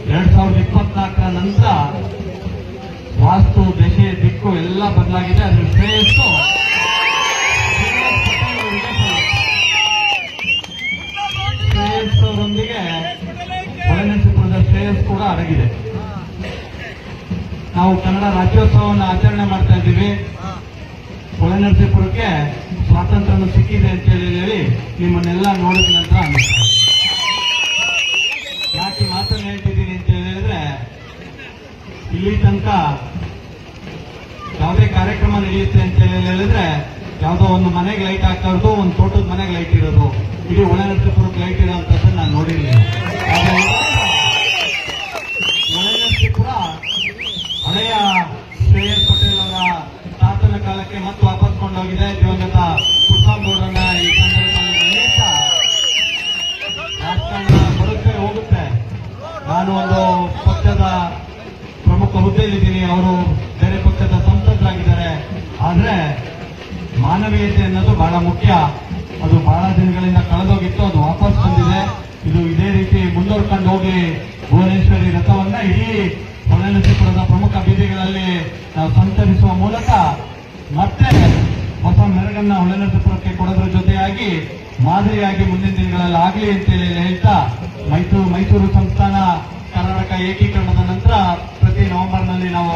2024 ನಂತರ ವಾಸ್ತು ದಶೆ ದಿಕ್ಕು ಎಲ್ಲ ಬದಲಾಗಿದೆ. ಅದ್ರ ಶ್ರೇಯಸ್ಸು ಶ್ರೇಯಸ್ಸವರೊಂದಿಗೆ ಹೊಳೆನರಸೀಪುರದ ಶ್ರೇಯಸ್ ಕೂಡ ಅಡಗಿದೆ. ನಾವು ಕನ್ನಡ ರಾಜ್ಯೋತ್ಸವವನ್ನು ಆಚರಣೆ ಮಾಡ್ತಾ ಇದ್ದೀವಿ. ಹೊಳೆನರಸೀಪುರಕ್ಕೆ ಸ್ವಾತಂತ್ರ್ಯ ಸಿಕ್ಕಿದೆ ಅಂತ ಹೇಳಿ ನಿಮ್ಮನ್ನೆಲ್ಲ ನೋಡಿದ ನಂತರ ಅನ್ನಿಸ್ತಾ ಯಾಕೆ ಮಾತನ್ನು ಹೇಳ್ತಿದ್ದೀನಿ ಅಂತ ಹೇಳಿದ್ರೆ, ಇಲ್ಲಿ ತನಕ ಯಾವುದೇ ಕಾರ್ಯಕ್ರಮ ನಡೆಯುತ್ತೆ ಅಂತ ಹೇಳಿದ್ರೆ ಯಾವುದೋ ಒಂದು ಮನೆಗೆ ಲೈಟ್ ಹಾಕ್ತಾ ಇರೋದು, ಒಂದು ತೋಟದ ಮನೆಗೆ ಲೈಟ್ ಇರೋದು, ಇಡೀ ಹೊಳೆನರಸೀಪುರಕ್ಕೆ ಲೈಟ್ ಇರೋಂಥದ್ದನ್ನು ನಾನು ನೋಡಿರಲಿಲ್ಲ. ಹೊಳೆನರಸೀಪುರ ಹಳೆಯ ಶ್ರೇಯಸ್ ಪಟೇಲ್ ಅವರ ತಾತನ ಕಾಲಕ್ಕೆ ಮತ್ತೆ ವಾಪಸ್ ಕೊಂಡೋಗಿದೆ. ದಿವಂಗತ ಪುಟ್ಟಗೌಡರನ್ನ ಈ ಸಂದರ್ಭದಲ್ಲಿ ರಾಜಕಾರಣ ಬರುತ್ತೆ ಹೋಗುತ್ತೆ. ನಾನು ಒಂದು ಪಕ್ಷದ ಪ್ರಮುಖ ಹುದ್ದೆಯಲ್ಲಿದ್ದೀನಿ, ಅವರು ಬೇರೆ ಪಕ್ಷದ ಸಂಸದರಾಗಿದ್ದಾರೆ. ಆದ್ರೆ ಮಾನವೀಯತೆ ಅನ್ನೋದು ಬಹಳ ಮುಖ್ಯ. ಅದು ಬಹಳ ದಿನಗಳಿಂದ ಕಳೆದೋಗಿತ್ತು, ಅದು ವಾಪಸ್ ಬಂದಿದೆ. ಇದು ಇದೇ ರೀತಿ ಮುಂದುವರ್ಕೊಂಡು ಹೋಗಿ ಭುವನೇಶ್ವರಿ ರಥವನ್ನ ಇಡೀ ಹೊಳೆನರಸೀಪುರದ ಪ್ರಮುಖ ಬೀದಿಗಳಲ್ಲಿ ನಾವು ಸಂಚರಿಸುವ ಮೂಲಕ ಮತ್ತೆ ಹೊಸ ಮೆರಗನ್ನ ಹೊಳೆನರಸೀಪುರಕ್ಕೆ ಕೊಡೋದ್ರ ಜೊತೆಯಾಗಿ ಮಾದರಿಯಾಗಿ ಮುಂದಿನ ದಿನಗಳಲ್ಲಿ ಆಗಲಿ ಅಂತೇಳಿ ಹೇಳ್ತಾ, ಮೈಸೂರು ಸಂಸ್ಥಾನ ಕರ್ನಾಟಕ ಏಕೀಕರಣದ ನಂತರ ಪ್ರತಿ ನವೆಂಬರ್ನಲ್ಲಿ ನಾವು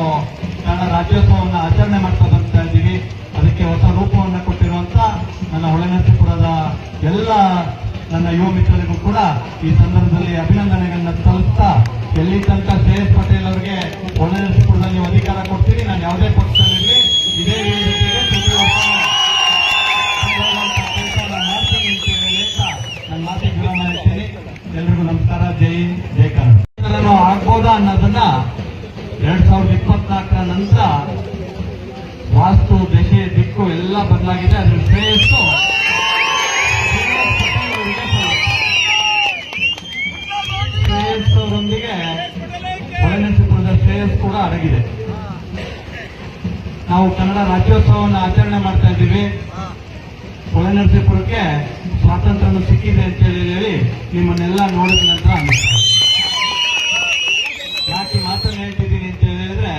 ಕನ್ನಡ ರಾಜ್ಯೋತ್ಸವವನ್ನು ಆಚರಣೆ ಮಾಡ್ತಾ ಬರ್ತಾ ಇದ್ದೀವಿ. ಅದಕ್ಕೆ ಹೊಸ ರೂಪವನ್ನು ಕೊಟ್ಟಿರುವಂತ ನನ್ನ ಹೊಳೆನರಸೀಪುರದ ಎಲ್ಲ ನನ್ನ ಯುವ ಮಿತ್ರರಿಗೂ ಕೂಡ ಈ ಸಂದರ್ಭದಲ್ಲಿ ಅಭಿನಂದನೆಗಳನ್ನ ಸಲ್ಲಿಸ್ತಾ, ಎಲ್ಲಿ ತನಕ ಶ್ರೇಯಸ್ ಪಟೇಲ್ ಅವರಿಗೆ ಹೊಳೆನರಸೀಪುರದಲ್ಲಿ ಅಧಿಕಾರ ಕೊಡ್ತೀರಿ, ನಾನು ಯಾವುದೇ ಪಕ್ಷದಲ್ಲಿ ಇದೇ ವೇದಿಕೆಗೆ ಪ್ರತಿ ವರ್ಷ ಮಾಡ್ತೀನಿ ಅಂತ ಹೇಳ್ತಾ ನನ್ನ ಮಾತಿಗೆ ವಿರಾಮ ಹೇಳ್ತೀನಿ. ಎಲ್ರಿಗೂ ನಮಸ್ಕಾರ. ಜೈ ಹಿಂದ್, ಜೈ ಕನ್ನಡ. ಆಗ್ಬೋದಾ ಅನ್ನೋದನ್ನ 2024 ನಂತರ ವಾಸ್ತು ದಶೆ ದಿಕ್ಕು ಎಲ್ಲ ಬದಲಾಗಿದೆ. ಅದ್ರ ಶ್ರೇಯಸ್ಸು ಶ್ರೇಯಸ್ಸವರೊಂದಿಗೆ ಹೊಳೆನರಸೀಪುರದ ಶ್ರೇಯಸ್ ಕೂಡ ಅಡಗಿದೆ. ನಾವು ಕನ್ನಡ ರಾಜ್ಯೋತ್ಸವವನ್ನು ಆಚರಣೆ ಮಾಡ್ತಾ ಇದ್ದೀವಿ. ಹೊಳೆನರಸೀಪುರಕ್ಕೆ ಸ್ವಾತಂತ್ರ್ಯ ಸಿಕ್ಕಿದೆ ಅಂತ ಹೇಳಿ ನಿಮ್ಮನ್ನೆಲ್ಲ ನೋಡಿದ ನಂತರ ಅನ್ನಿಸ್ತಾ ಯಾಕೆ ಮಾತನ್ನು ಹೇಳ್ತಿದ್ದೀನಿ ಅಂತ ಹೇಳಿದ್ರೆ,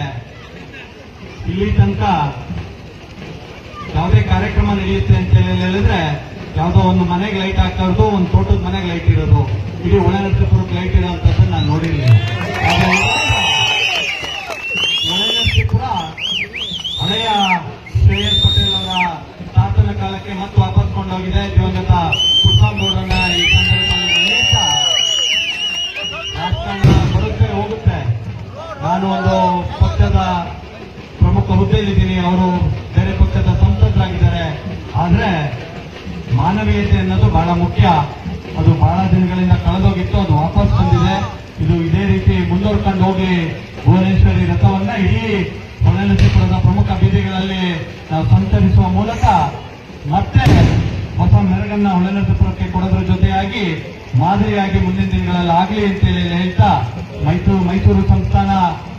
ಇಲ್ಲಿ ತನಕ ಯಾವುದೇ ಕಾರ್ಯಕ್ರಮ ನಡೆಯುತ್ತೆ ಅಂತ ಹೇಳಿದ್ರೆ ಯಾವುದೋ ಒಂದು ಮನೆಗೆ ಲೈಟ್ ಹಾಕ್ತಾ ಇರೋದು, ಒಂದು ತೋಟದ ಮನೆಗೆ ಲೈಟ್ ಇರೋದು, ಇಡೀ ಹೊಳೆನರಸೀಪುರಕ್ಕೆ ಲೈಟ್ ಇರೋಂಥದ್ದನ್ನು ನಾನು ನೋಡಿರಲಿಲ್ಲ. ಹೊಳೆನರಸೀಪುರ ಹಳೆಯ ಶ್ರೇಯಸ್ ಪಟೇಲ್ ಅವರ ತಾತನ ಕಾಲಕ್ಕೆ ಮತ್ತೆ ವಾಪಸ್ ಕೊಂಡೋಗಿದೆ. ದಿವಂಗತ ಪುಟ್ಟಗೌಡರನ್ನ ಈ ಸಂದರ್ಭದಲ್ಲಿ ರಾಜಕಾರಣ ಬರುತ್ತೆ ಹೋಗುತ್ತೆ. ನಾನು ಒಂದು ಪಕ್ಷದ ಪ್ರಮುಖ ಹುದ್ದೆಯಲ್ಲಿದ್ದೀನಿ, ಅವರು ಬೇರೆ ಪಕ್ಷದ ಸಂಸದರಾಗಿದ್ದಾರೆ. ಆದ್ರೆ ಮಾನವೀಯತೆ ಅನ್ನೋದು ಬಹಳ ಮುಖ್ಯ. ಅದು ಬಹಳ ದಿನಗಳಿಂದ ಕಳೆದೋಗಿತ್ತು, ಅದು ವಾಪಸ್ ಬಂದಿದೆ. ಇದು ಇದೇ ರೀತಿ ಮುಂದುವರ್ಕೊಂಡು ಹೋಗಿ ಭುವನೇಶ್ವರಿ ರಥವನ್ನ ಇಡೀ ಹೊಳೆನರಸೀಪುರದ ಪ್ರಮುಖ ಬೀದಿಗಳಲ್ಲಿ ನಾವು ಸಂಚರಿಸುವ ಮೂಲಕ ಮತ್ತೆ ಹೊಸ ಮೆರಗನ್ನ ಹೊಳೆನರಸೀಪುರಕ್ಕೆ ಕೊಡೋದ್ರ ಜೊತೆಯಾಗಿ ಮಾದರಿಯಾಗಿ ಮುಂದಿನ ದಿನಗಳಲ್ಲಿ ಆಗಲಿ ಅಂತೇಳಿ ಹೇಳ್ತಾ, ಮೈಸೂರು ಸಂಸ್ಥಾನ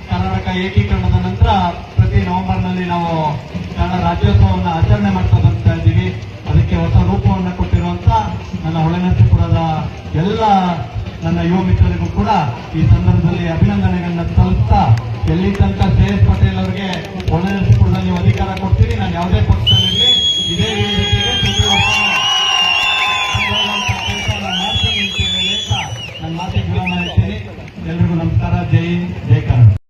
ಕರ್ನಾಟಕ ಏಕೀಕರಣದ ನಂತರ ಪ್ರತಿ ನವೆಂಬರ್ನಲ್ಲಿ ನಾವು ಕನ್ನಡ ರಾಜ್ಯೋತ್ಸವವನ್ನು ಆಚರಣೆ ಮಾಡ್ತಾ ಬರ್ತಾ ಇದ್ದೀವಿ. ಅದಕ್ಕೆ ಹೊಸ ರೂಪವನ್ನು ಕೊಟ್ಟಿರುವಂತ ನನ್ನ ಹೊಳೆನರಸೀಪುರದ ಎಲ್ಲ ನನ್ನ ಯುವ ಮಿತ್ರರಿಗೂ ಕೂಡ ಈ ಸಂದರ್ಭದಲ್ಲಿ ಅಭಿನಂದನೆಗಳನ್ನ ಸಲ್ಲಿಸ್ತಾ, ಎಲ್ಲಿ ತನಕ ಶ್ರೇಯಸ್ ಪಟೇಲ್ ಅವರಿಗೆ ಹೊಳೆನರಸೀಪುರದಲ್ಲಿ ಅಧಿಕಾರ ಕೊಡ್ತೀರಿ, ನಾನು ಯಾವುದೇ ಪಕ್ಷದಲ್ಲಿ ಇದೇ ವೇದಿಕೆಗೆ ಪ್ರತಿ ವರ್ಷ ಮಾಡ್ತೀನಿ ಅಂತ ಹೇಳ್ತಾ ನನ್ನ ಮಾತಿಗೆ ವಿರಾಮ ಹೇಳ್ತೀನಿ. ಎಲ್ರಿಗೂ ನಮಸ್ಕಾರ. ಜೈ ಹಿಂದ್, ಜೈ